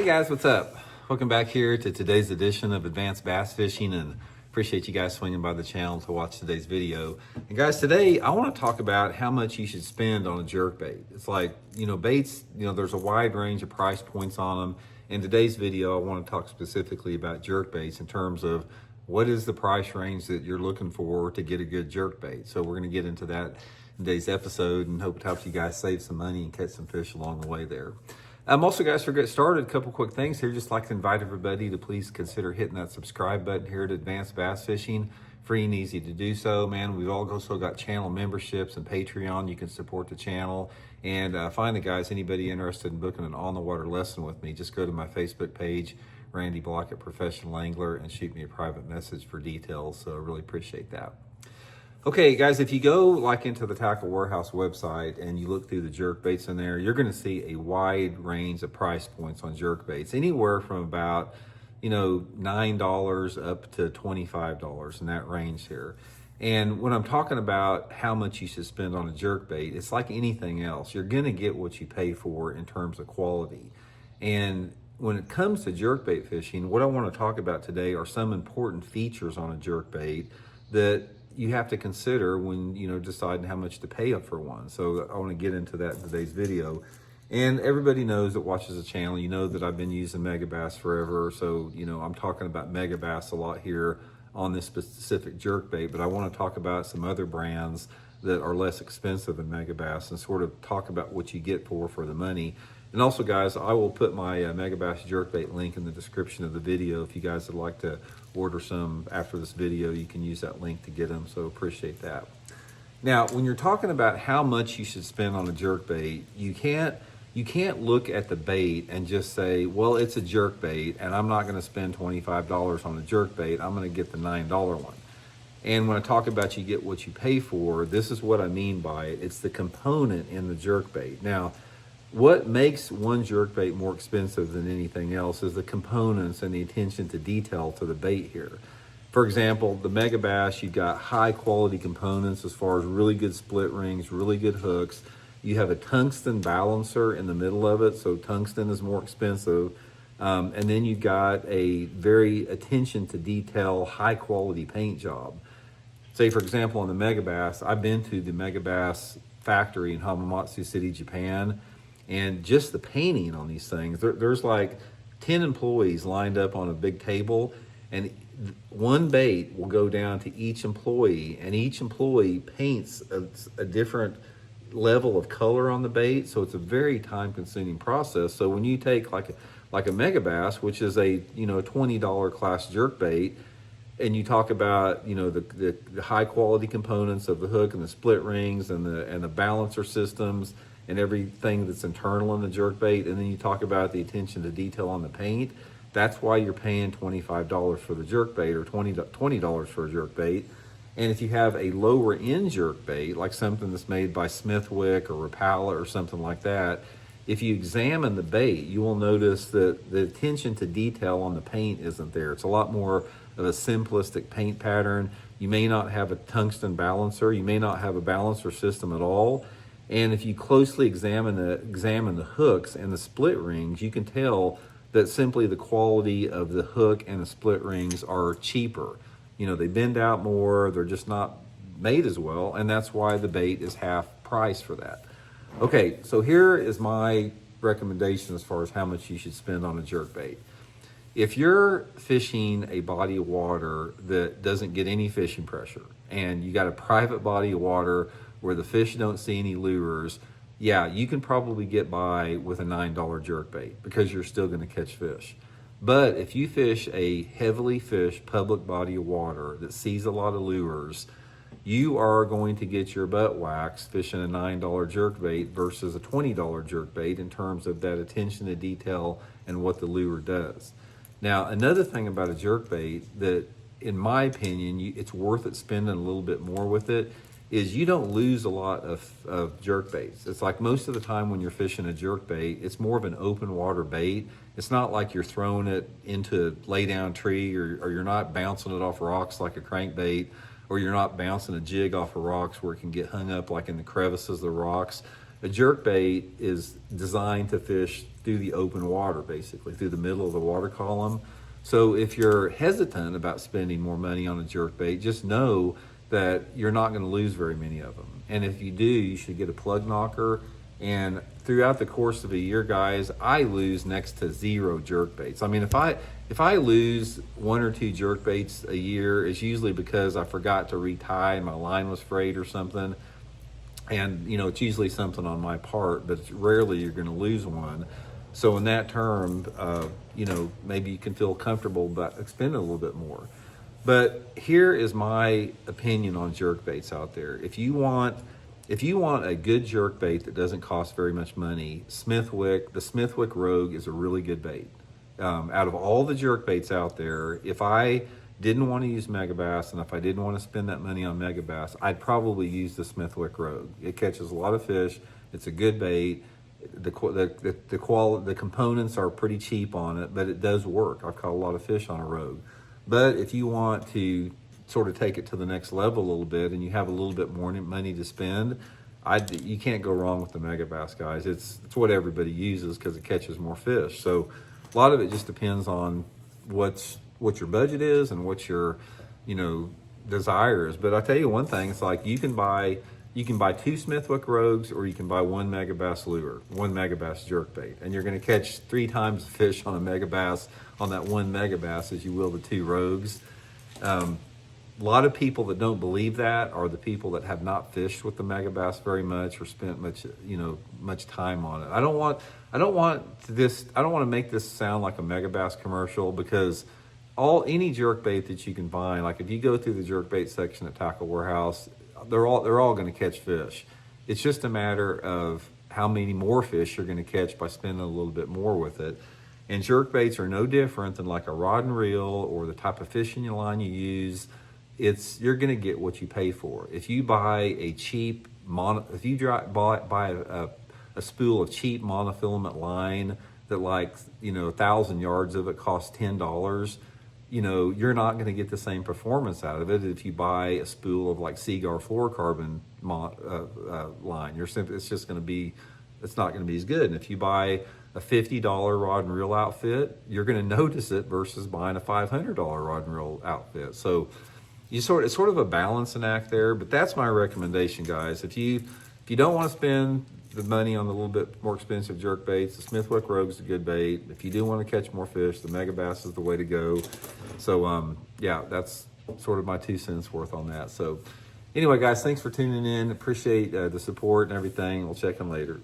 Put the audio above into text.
Hey guys, what's up? Welcome back here to today's edition of Advanced Bass Fishing, and appreciate you guys swinging by the channel to watch today's video. And guys, today I want to talk about how much you should spend on a jerkbait. It's like, baits, there's a wide range of price points on them. In today's video, I want to talk specifically about jerkbaits in terms of what is the price range that you're looking for to get a good jerkbait. So we're going to get into that in today's episode and hope it helps you guys save some money and catch some fish along the way there. Also, guys, to get started, a couple quick things here. Just like to invite everybody to please consider hitting that subscribe button here at Advanced Bass Fishing. Free and easy to do so, man. We've also got channel memberships and Patreon. You can support the channel. And finally, guys, anybody interested in booking an on-the-water lesson with me, just go to my Facebook page, Randy Blaukat Professional Angler, and shoot me a private message for details. So I really appreciate that. Okay, guys, if you go into the Tackle Warehouse website and you look through the jerkbaits in there, you're going to see a wide range of price points on jerkbaits, anywhere from about, $9 up to $25 in that range here. And when I'm talking about how much you should spend on a jerkbait, it's like anything else. You're going to get what you pay for in terms of quality. And when it comes to jerkbait fishing, what I want to talk about today are some important features on a jerkbait that you have to consider when deciding how much to pay up for one. So I want to get into that in today's video. And everybody knows that watches the channel, that I've been using Megabass forever. So I'm talking about Megabass a lot here on this specific jerkbait, but I want to talk about some other brands that are less expensive than Megabass and sort of talk about what you get for the money. And also, guys, I will put my Megabass jerkbait link in the description of the video. If you guys would like to order some after this video, you can use that link to get them, so appreciate that. Now, when you're talking about how much you should spend on a jerkbait, you can't look at the bait and just say, well, it's a jerkbait, and I'm not going to spend $25 on a jerkbait. I'm going to get the $9 one. And when I talk about you get what you pay for, this is what I mean by it. It's the component in the jerkbait. Now, what makes one jerkbait more expensive than anything else is the components and the attention to detail to the bait here. For example, the Megabass, you've got high quality components as far as really good split rings, really good hooks. You have a tungsten balancer in the middle of it, so tungsten is more expensive. And then you've got a very attention to detail, high quality paint job. Say, for example, on the Megabass, I've been to the Megabass factory in Hamamatsu City, Japan. And just the painting on these things, there's like 10 employees lined up on a big table, and one bait will go down to each employee, and each employee paints a different level of color on the bait. So it's a very time-consuming process. So when you take like a Megabass, which is a $20 class jerkbait, and you talk about the high quality components of the hook and the split rings and the balancer systems and everything that's internal in the jerkbait, and then you talk about the attention to detail on the paint, that's why you're paying $25 for the jerkbait or $20 for a jerkbait. And if you have a lower end jerkbait, like something that's made by Smithwick or Rapala or something like that, if you examine the bait, you will notice that the attention to detail on the paint isn't there. It's a lot more of a simplistic paint pattern. You may not have a tungsten balancer. You may not have a balancer system at all. And if you closely examine the hooks and the split rings, you can tell that simply the quality of the hook and the split rings are cheaper. They bend out more, they're just not made as well, and that's why the bait is half price for that. Okay, so here is my recommendation as far as how much you should spend on a jerkbait. If you're fishing a body of water that doesn't get any fishing pressure, and you got a private body of water where the fish don't see any lures, yeah, you can probably get by with a $9 jerkbait because you're still going to catch fish. But if you fish a heavily fished public body of water that sees a lot of lures, you are going to get your butt waxed fishing a $9 jerkbait versus a $20 jerkbait in terms of that attention to detail and what the lure does. Now, another thing about a jerkbait that, in my opinion, it's worth it spending a little bit more with it is you don't lose a lot of jerkbaits. It's like most of the time when you're fishing a jerkbait, it's more of an open water bait. It's not like you're throwing it into a lay down tree or you're not bouncing it off rocks like a crankbait, or you're not bouncing a jig off of rocks where it can get hung up like in the crevices of the rocks. A jerkbait is designed to fish through the open water, basically, through the middle of the water column. So if you're hesitant about spending more money on a jerkbait, just know that you're not going to lose very many of them. And if you do, you should get a plug knocker. And throughout the course of a year, guys, I lose next to zero jerkbaits. I mean, if I lose 1 or 2 jerkbaits a year, it's usually because I forgot to retie and my line was frayed or something. And it's usually something on my part, but it's rarely you're going to lose one. So in that term, maybe you can feel comfortable about expending a little bit more. But here is my opinion on jerkbaits out there. If you want a good jerkbait that doesn't cost very much money, the Smithwick Rogue is a really good bait. Out of all the jerkbaits out there, if I didn't want to use Megabass, and if I didn't want to spend that money on Megabass, I'd probably use the Smithwick Rogue. It catches a lot of fish. It's a good bait. The components are pretty cheap on it, but it does work. I've caught a lot of fish on a Rogue. But if you want to sort of take it to the next level a little bit and you have a little bit more money to spend, you can't go wrong with the Megabass, guys. It's what everybody uses because it catches more fish. So a lot of it just depends on what your budget is and what your desire is. But I tell you one thing, it's like you can buy 2 Smithwick Rogues, or you can buy 1 Megabass lure, 1 Megabass jerkbait, and you're going to catch 3 times the fish on a Megabass, on that 1 Megabass, as you will the 2 Rogues. A lot of people that don't believe that are the people that have not fished with the Megabass very much or spent much time on it. I don't want to make this sound like a Megabass commercial, because any jerkbait that you can find, like if you go through the jerkbait section at Tackle Warehouse, they're all going to catch fish. It's just a matter of how many more fish you're going to catch by spending a little bit more with it. And jerkbaits are no different than like a rod and reel or the type of fishing line you use. You're going to get what you pay for. If you buy a cheap buy a spool of cheap monofilament line that 1,000 yards of it costs $10, you're not going to get the same performance out of it if you buy a spool of like Seaguar fluorocarbon line. It's not going to be as good. And if you buy a $50 rod and reel outfit, you're going to notice it versus buying a $500 rod and reel outfit. So it's sort of a balancing act there. But that's my recommendation, guys. If you don't want to spend the money on the little bit more expensive jerkbaits, the Smithwick Rogue is a good bait. If you do want to catch more fish, the Megabass is the way to go. So that's sort of my 2 cents worth on that. So anyway, guys, thanks for tuning in. Appreciate the support and everything. We'll check in later.